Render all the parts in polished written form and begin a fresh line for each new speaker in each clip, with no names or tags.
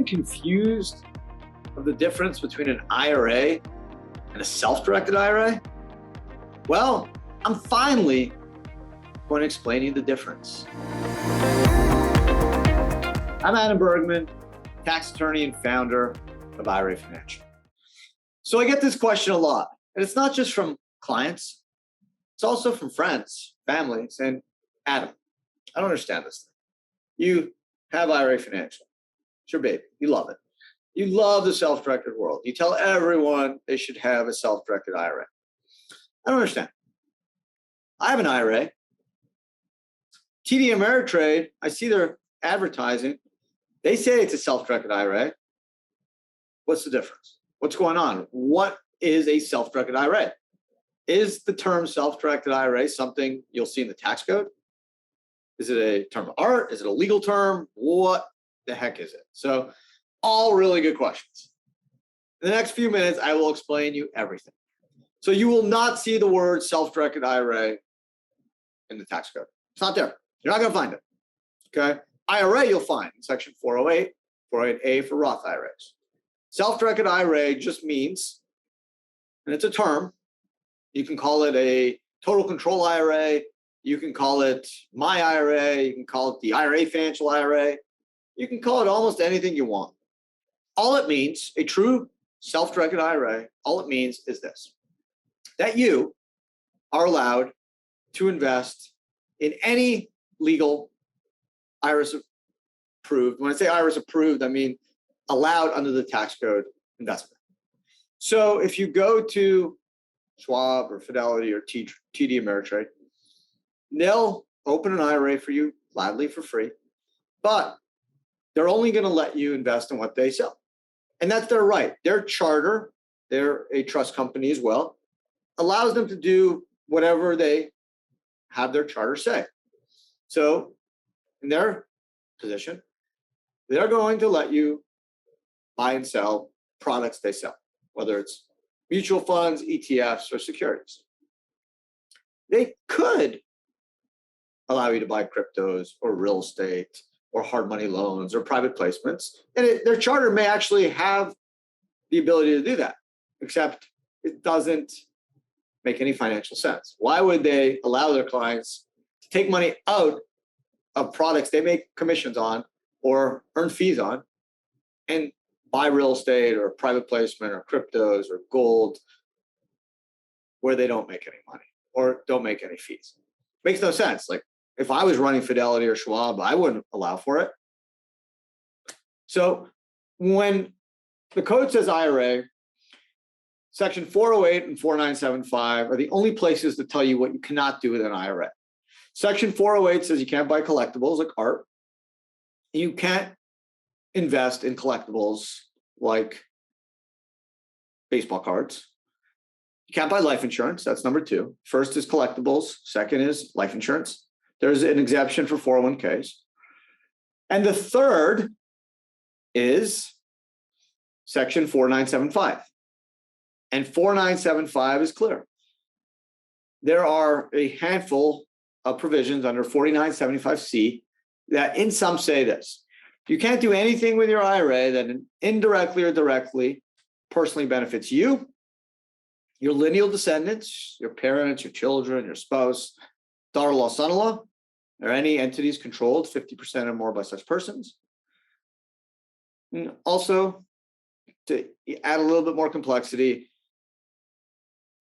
getting confused of the difference between an IRA and a self-directed IRA? Well, I'm finally going to explain to you the difference. I'm Adam Bergman, tax attorney and founder of IRA Financial. So I get this question a lot, and it's not just from clients, it's also from friends, family, saying, Adam, I don't understand this thing. You have IRA Financial. It's your baby. You love it. You love the self-directed world. You tell everyone they should have a self-directed IRA. I don't understand. I have an IRA. TD Ameritrade, I see their advertising. They say it's a self-directed IRA. What's the difference? What's going on? What is a self-directed IRA? Is the term self-directed IRA something you'll see in the tax code? Is it a term of art? Is it a legal term? What the heck is it? So all really good questions. In the next few minutes, I will explain you everything. So you will not see the word self-directed IRA in the tax code. It's not there. You're not going to find it. Okay? IRA you'll find in section 408, 408A for Roth IRAs. Self-directed IRA just means, and it's a term, you can call it a total control IRA, you can call it my IRA, you can call it the IRA Financial IRA, you can call it almost anything you want. All it means, a true self-directed IRA, all it means is this, that you are allowed to invest in any legal IRS approved. When I say IRS approved, I mean allowed under the tax code investment. So if you go to Schwab or Fidelity or TD Ameritrade, they'll open an IRA for you gladly for free, but they're only going to let you invest in what they sell. And that's their right. Their charter, they're a trust company as well, allows them to do whatever they have their charter say. So in their position, they're going to let you buy and sell products they sell, whether it's mutual funds, ETFs, or securities. They could allow you to buy cryptos or real estate or hard money loans or private placements. And their charter may actually have the ability to do that, except it doesn't make any financial sense. Why would they allow their clients to take money out of products they make commissions on or earn fees on and buy real estate or private placement or cryptos or gold where they don't make any money or don't make any fees? Makes no sense. Like if I was running Fidelity or Schwab, I wouldn't allow for it. So when the code says IRA, section 408 and 4975 are the only places to tell you what you cannot do with an IRA. Section 408 says you can't buy collectibles like art. You can't invest in collectibles like baseball cards. You can't buy life insurance. That's number two. First is collectibles. Second is life insurance. There's an exemption for 401ks. And the third is section 4975. And 4975 is clear. There are a handful of provisions under 4975C that in some say this. You can't do anything with your IRA that indirectly or directly personally benefits you, your lineal descendants, your parents, your children, your spouse, daughter-in-law, son-in-law, or any entities controlled 50% or more by such persons. And also, to add a little bit more complexity,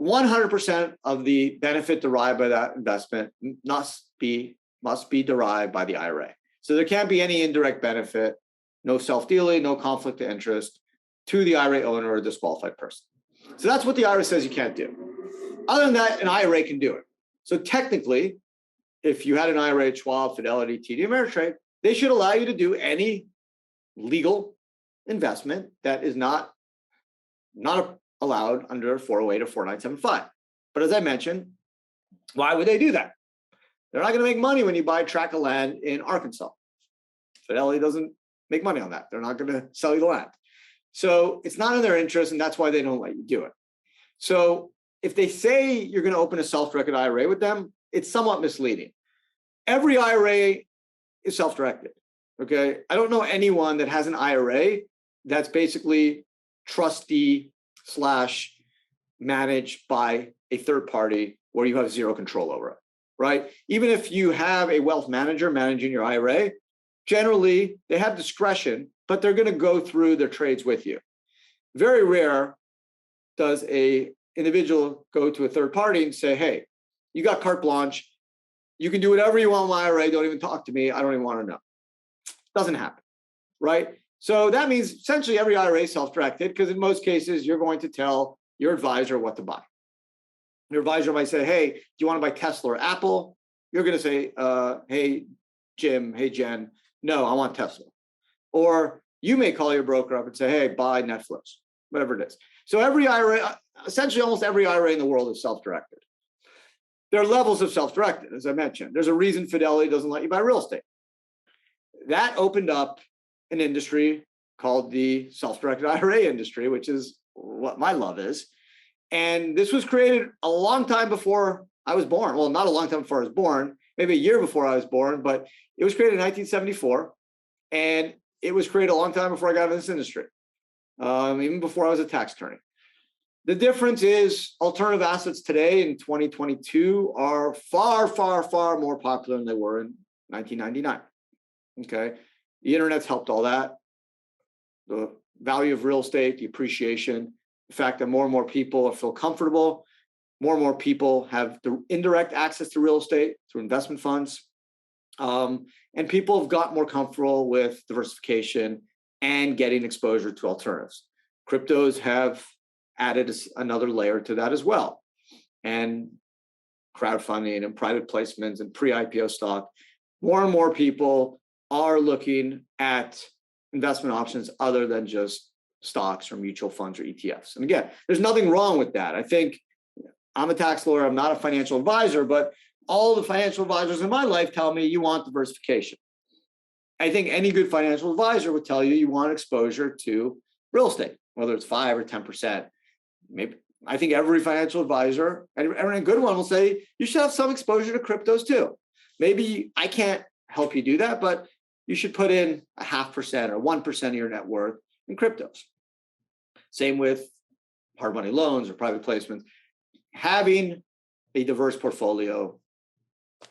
100% of the benefit derived by that investment must be derived by the IRA. So there can't be any indirect benefit, no self-dealing, no conflict of interest to the IRA owner or disqualified person. So that's what the IRA says you can't do. Other than that, an IRA can do it. So technically, if you had an IRA at Schwab, Fidelity, TD Ameritrade, they should allow you to do any legal investment that is not allowed under 408 or 4975. But as I mentioned, why would they do that? They're not going to make money when you buy a tract of land in Arkansas. Fidelity doesn't make money on that. They're not going to sell you the land. So it's not in their interest, and that's why they don't let you do it. So if they say you're going to open a self-directed IRA with them, it's somewhat misleading. Every IRA is self-directed, okay? I don't know anyone that has an IRA that's basically trustee slash managed by a third party where you have zero control over it, right? Even if you have a wealth manager managing your IRA, generally they have discretion, but they're going to go through their trades with you. Very rare does a individual go to a third party and say, hey, you got carte blanche. You can do whatever you want with my IRA. Don't even talk to me. I don't even want to know. Doesn't happen, right? So that means essentially every IRA is self-directed, because in most cases, you're going to tell your advisor what to buy. Your advisor might say, hey, do you want to buy Tesla or Apple? You're going to say, hey, Jim, hey, Jen, no, I want Tesla. Or you may call your broker up and say, hey, buy Netflix, whatever it is. So every IRA, essentially almost every IRA in the world is self-directed. There are levels of self-directed, as I mentioned. There's a reason Fidelity doesn't let you buy real estate. That opened up an industry called the self-directed IRA industry, which is what my love is. And this was created a long time before I was born. Well, not a long time before I was born, maybe a year before I was born, but it was created in 1974. And it was created a long time before I got into this industry, even before I was a tax attorney. The difference is alternative assets today in 2022 are far, far, far more popular than they were in 1999. Okay. The internet's helped all that. The value of real estate, the appreciation, the fact that more and more people feel comfortable, more and more people have the indirect access to real estate through investment funds. And people have got more comfortable with diversification and getting exposure to alternatives. Cryptos have added another layer to that as well. And crowdfunding and private placements and pre-IPO stock, more and more people are looking at investment options other than just stocks or mutual funds or ETFs. And again, there's nothing wrong with that. I think I'm a tax lawyer, I'm not a financial advisor, but all the financial advisors in my life tell me you want diversification. I think any good financial advisor would tell you you want exposure to real estate, whether it's 5 or 10%. Maybe I think every financial advisor and a good one will say you should have some exposure to cryptos too. Maybe I can't help you do that, but you should put in 0.5% or 1% of your net worth in cryptos. Same with hard money loans or private placements. Having a diverse portfolio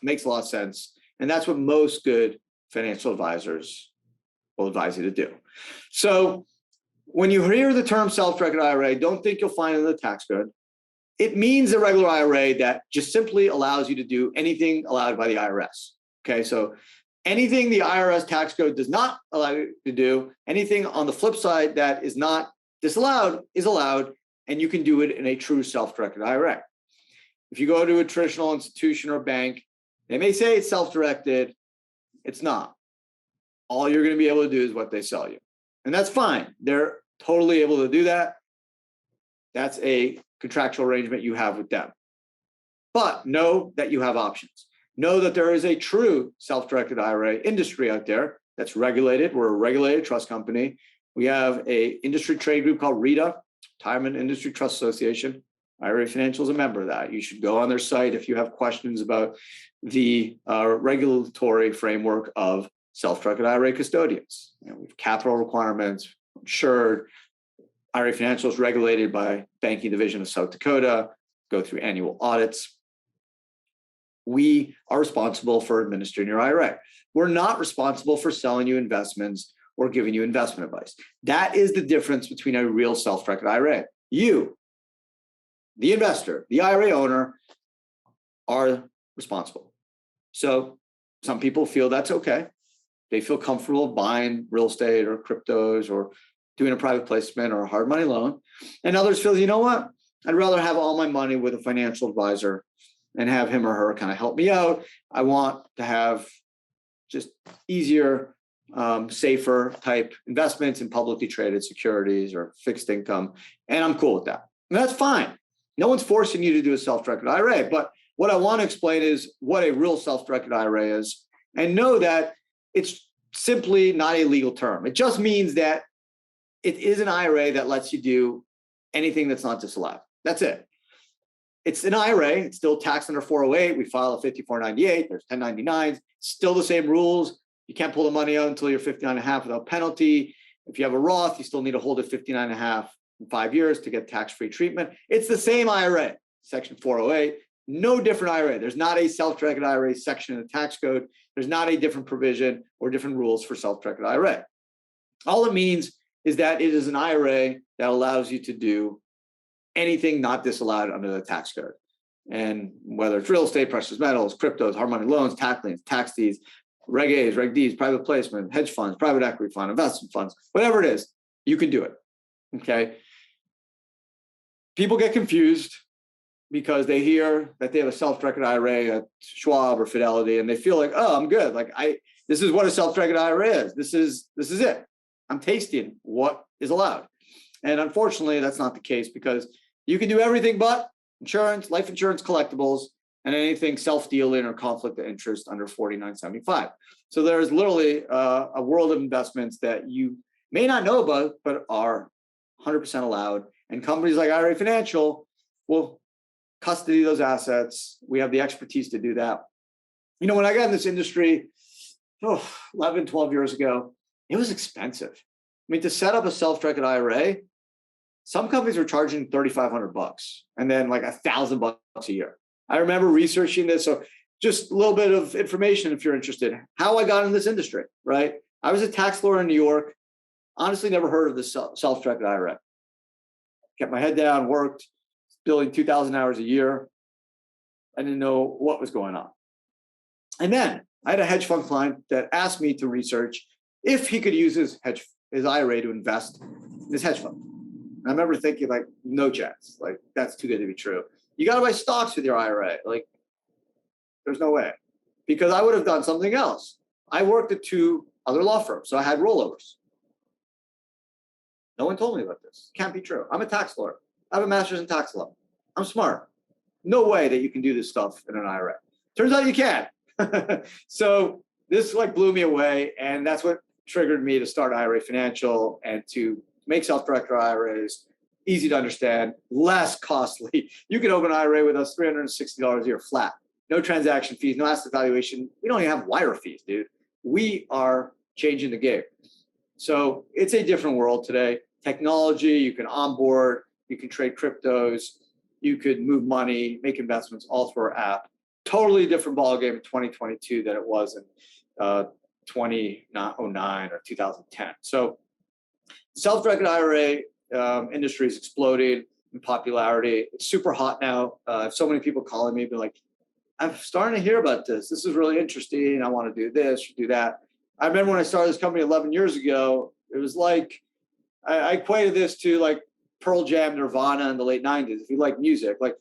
makes a lot of sense. And that's what most good financial advisors will advise you to do. So when you hear the term self-directed IRA, don't think you'll find it in the tax code. It means a regular IRA that just simply allows you to do anything allowed by the IRS. Okay, so anything the IRS tax code does not allow you to do, anything on the flip side that is not disallowed is allowed, and you can do it in a true self-directed IRA. If you go to a traditional institution or bank, they may say it's self-directed. It's not. All you're going to be able to do is what they sell you. And that's fine. They're totally able to do that. That's a contractual arrangement you have with them. But know that you have options. Know that there is a true self-directed IRA industry out there that's regulated. We're a regulated trust company. We have an industry trade group called RITA, Retirement Industry Trust Association. IRA Financial is a member of that. You should go on their site if you have questions about the regulatory framework of self-directed IRA custodians. We have capital requirements, insured. IRA Financial is regulated by Banking Division of South Dakota, go through annual audits. We are responsible for administering your IRA. We're not responsible for selling you investments or giving you investment advice. That is the difference between a real self-directed IRA. You, the investor, the IRA owner, are responsible. So some people feel that's okay. They feel comfortable buying real estate or cryptos or doing a private placement or a hard money loan. And others feel, you know what? I'd rather have all my money with a financial advisor and have him or her kind of help me out. I want to have just easier, safer type investments in publicly traded securities or fixed income. And I'm cool with that. And that's fine. No one's forcing you to do a self-directed IRA. But what I want to explain is what a real self-directed IRA is, and know that it's simply not a legal term. It just means that it is an IRA that lets you do anything that's not disallowed. That's it. It's an IRA. It's still taxed under 408. We file a 5498. There's 1099s. Still the same rules. You can't pull the money out until you're 59 and a half without penalty. If you have a Roth, you still need to hold it 59 and a half in 5 years to get tax-free treatment. It's the same IRA, Section 408, no different IRA. There's not a self-directed IRA section in the tax code. There's not a different provision or different rules for self-directed IRA. All it means is that it is an IRA that allows you to do anything not disallowed under the tax code. And whether it's real estate, precious metals, cryptos, hard money loans, tax liens, tax deeds, Reg A's, Reg D's, private placement, hedge funds, private equity fund, investment funds, whatever it is, you can do it, okay? People get confused because they hear that they have a self-directed IRA at Schwab or Fidelity, and they feel like, oh, I'm good. Like this is what a self-directed IRA is. This is it. I'm tasting what is allowed. And unfortunately, that's not the case because you can do everything but insurance, life insurance collectibles, and anything self-dealing or conflict of interest under 4975. So there's literally a world of investments that you may not know about, but are 100% allowed. And companies like IRA Financial will custody those assets. We have the expertise to do that. You know, when I got in this industry 11, 12 years ago, it was expensive. I mean, to set up a self-directed IRA, some companies were charging $3,500 and then like $1,000 a year. I remember researching this. So just a little bit of information if you're interested, how I got in this industry, right? I was a tax lawyer in New York. Honestly, never heard of this self-directed IRA. Kept my head down, worked, billing 2,000 hours a year. I didn't know what was going on. And then I had a hedge fund client that asked me to research if he could use his IRA to invest in his hedge fund. And I remember thinking, like, no chance. Like, that's too good to be true. You got to buy stocks with your IRA. Like, there's no way. Because I would have done something else. I worked at 2 other law firms, so I had rollovers. No one told me about this. Can't be true. I'm a tax lawyer. I have a master's in tax law. I'm smart. No way that you can do this stuff in an IRA. Turns out you can. So this like blew me away, and that's what triggered me to start IRA Financial and to make self-directed IRAs easy to understand, less costly. You can open an IRA with us $360 a year flat. No transaction fees, no asset valuation. We don't even have wire fees, dude. We are changing the game. So it's a different world today. Technology, you can onboard, you can trade cryptos, you could move money, make investments all through our app. Totally different ballgame in 2022 than it was in 2009 or 2010. So self-directed IRA industry is exploding in popularity. It's super hot now. I have so many people calling me, be like, I'm starting to hear about this. This is really interesting. I want to do this or do that. I remember when I started this company 11 years ago, it was like, I equated this to like Pearl Jam, Nirvana in the late 90s. If you like music, like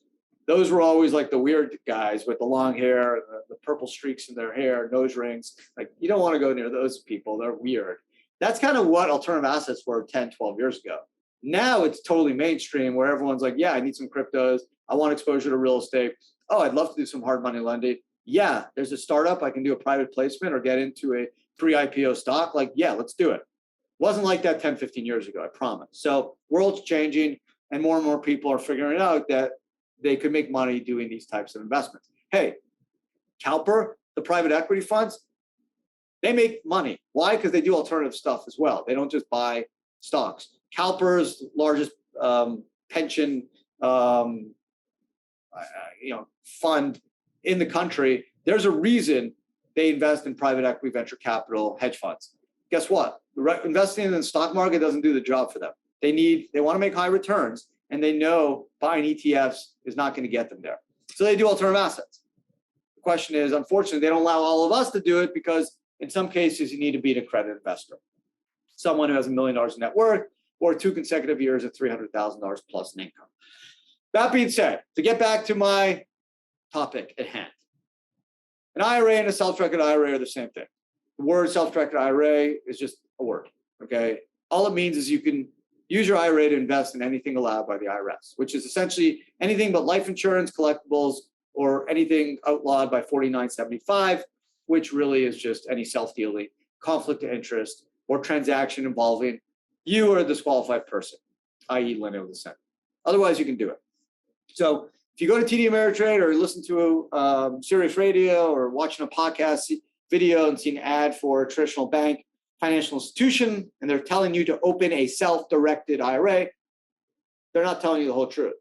those were always like the weird guys with the long hair, the purple streaks in their hair, nose rings. Like you don't want to go near those people. They're weird. That's kind of what alternative assets were 10, 12 years ago. Now it's totally mainstream where everyone's like, yeah, I need some cryptos. I want exposure to real estate. Oh, I'd love to do some hard money lending. Yeah, there's a startup. I can do a private placement or get into a pre-IPO stock. Like, yeah, let's do it. Wasn't like that 10, 15 years ago, I promise. So world's changing and more people are figuring out that they could make money doing these types of investments. Hey, CalPERS, the private equity funds, they make money. Why? Because they do alternative stuff as well. They don't just buy stocks. CalPERS, largest pension fund in the country, there's a reason they invest in private equity, venture capital, hedge funds. Guess what? Investing in the stock market doesn't do the job for them. They want to make high returns, and they know buying ETFs is not going to get them there. So they do alternative assets. The question is, unfortunately, they don't allow all of us to do it because in some cases, you need to be an accredited investor. Someone who has $1 million in net worth or 2 consecutive years of $300,000 plus in income. That being said, to get back to my topic at hand, an IRA and a self-directed IRA are the same thing. The word self-directed IRA is just a word, okay? All it means is you can use your IRA to invest in anything allowed by the IRS, which is essentially anything but life insurance, collectibles, or anything outlawed by 4975, which really is just any self-dealing, conflict of interest, or transaction involving you or a disqualified person, i.e. lineal descent. Otherwise, you can do it. So if you go to TD Ameritrade or listen to Sirius Radio or watching a podcast video and see an ad for a traditional bank, financial institution and they're telling you to open a self-directed IRA, they're not telling you the whole truth.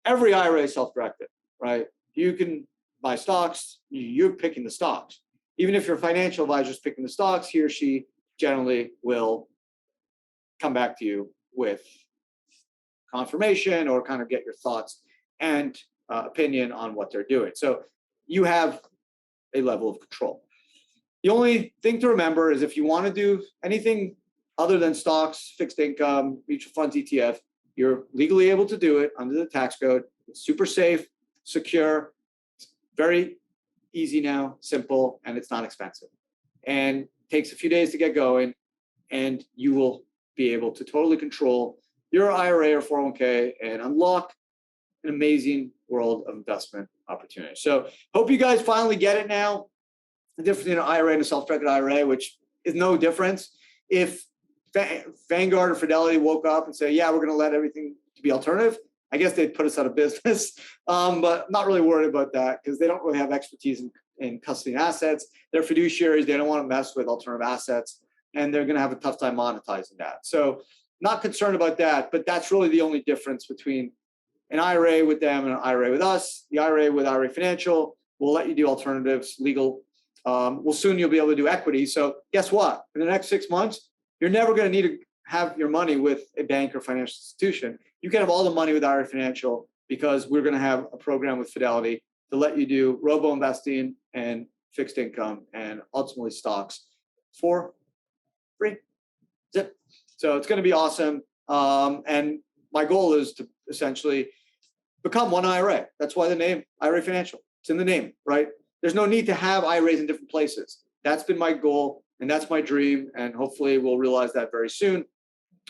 Every IRA is self-directed, right? You can buy stocks, you're picking the stocks. Even if your financial advisor is picking the stocks, he or she generally will come back to you with confirmation or kind of get your thoughts and opinion on what they're doing. So you have a level of control. The only thing to remember is if you want to do anything other than stocks, fixed income, mutual funds, ETF, you're legally able to do it under the tax code. It's super safe, secure, it's very easy now, simple, and it's not expensive. And takes a few days to get going, and you will be able to totally control your IRA or 401k and unlock an amazing world of investment opportunity. So hope you guys finally get it now. The difference between an IRA and a self-directed IRA, which is no difference. If Vanguard or Fidelity woke up and say, yeah, we're going to let everything be alternative, I guess they'd put us out of business. But I'm not really worried about that because they don't really have expertise in custody assets. They're fiduciaries. They don't want to mess with alternative assets, and they're going to have a tough time monetizing that. So not concerned about that, but that's really the only difference between an IRA with them and an IRA with us. The IRA with IRA Financial will let you do alternatives, legal. Well, soon you'll be able to do equity. So guess what? In the next 6 months, you're never going to need to have your money with a bank or financial institution. You can have all the money with IRA Financial because we're going to have a program with Fidelity to let you do robo-investing and fixed income and ultimately stocks for free. Zip. So it's going to be awesome. And my goal is to essentially become one IRA. That's why the name IRA Financial. It's in the name, right? There's no need to have IRAs in different places. That's been my goal, and that's my dream, and hopefully we'll realize that very soon.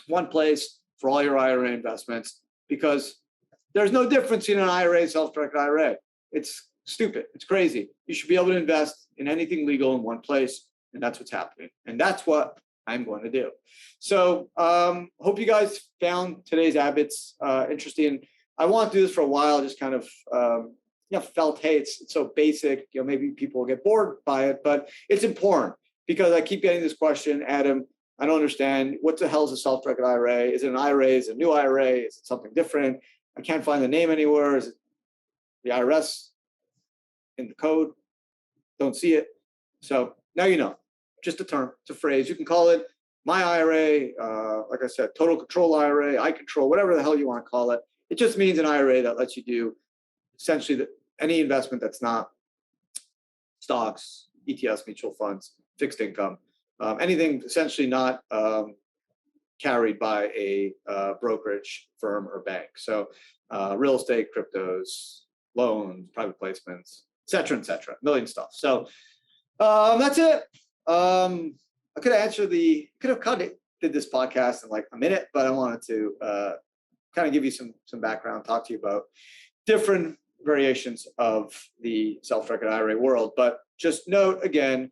One place for all your IRA investments, because there's no difference in an IRA and self-directed IRA. It's stupid. It's crazy. You should be able to invest in anything legal in one place, and that's what's happening. And that's what I'm going to do. So hope you guys found today's habits interesting. I want to do this for a while, just kind of felt, hey, it's so basic, maybe people will get bored by it, but it's important because I keep getting this question, Adam, I don't understand, what the hell is a self-directed IRA? Is it an IRA? Is it a new IRA? Is it something different? I can't find the name anywhere. Is it the IRS in the code? Don't see it. So now you know, just a term, it's a phrase. You can call it my IRA, like I said, total control IRA, I control, whatever the hell you want to call it. It just means an IRA that lets you do essentially any investment that's not stocks, ETFs, mutual funds, fixed income, anything essentially not carried by a brokerage firm or bank. So real estate, cryptos, loans, private placements, et cetera, a million stuff. So that's it. I could have kind of did this podcast in like a minute, but I wanted to kind of give you some background, talk to you about different variations of the self-directed IRA world. But just note again,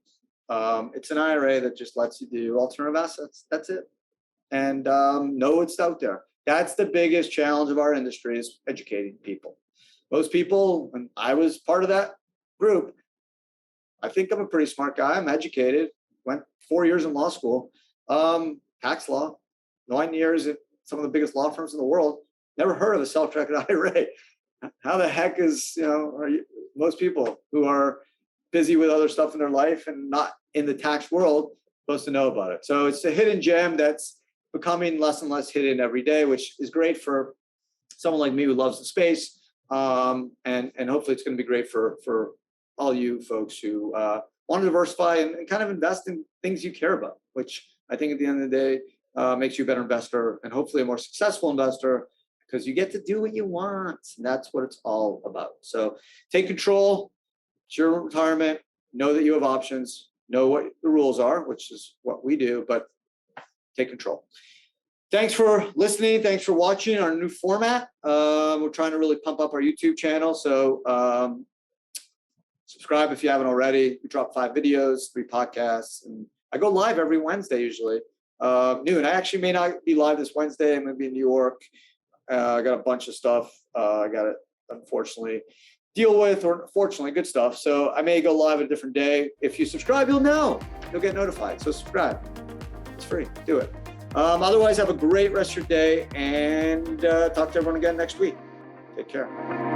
it's an IRA that just lets you do alternative assets. That's it. And know it's out there. That's the biggest challenge of our industry, is educating people. Most people, and I was part of that group, I think I'm a pretty smart guy. I'm educated, went 4 years in law school, tax law, 9 years at some of the biggest law firms in the world. Never heard of a self-directed IRA. How the heck is, most people who are busy with other stuff in their life and not in the tax world supposed to know about it? So it's a hidden gem that's becoming less and less hidden every day, which is great for someone like me who loves the space. And hopefully it's going to be great for all you folks who want to diversify and kind of invest in things you care about, which I think at the end of the day makes you a better investor and hopefully a more successful investor, because you get to do what you want. And that's what it's all about. So take control. It's your retirement. Know that you have options. Know what the rules are, which is what we do, but take control. Thanks for listening. Thanks for watching our new format. We're trying to really pump up our YouTube channel. So subscribe if you haven't already. We drop 5 videos, 3 podcasts, and I go live every Wednesday usually, noon. I actually may not be live this Wednesday. I'm going to be in New York. I got a bunch of stuff. I got it, unfortunately, deal with, or fortunately, good stuff. So I may go live a different day. If you subscribe, you'll know. You'll get notified. So subscribe. It's free. Do it. Otherwise, have a great rest of your day, and talk to everyone again next week. Take care.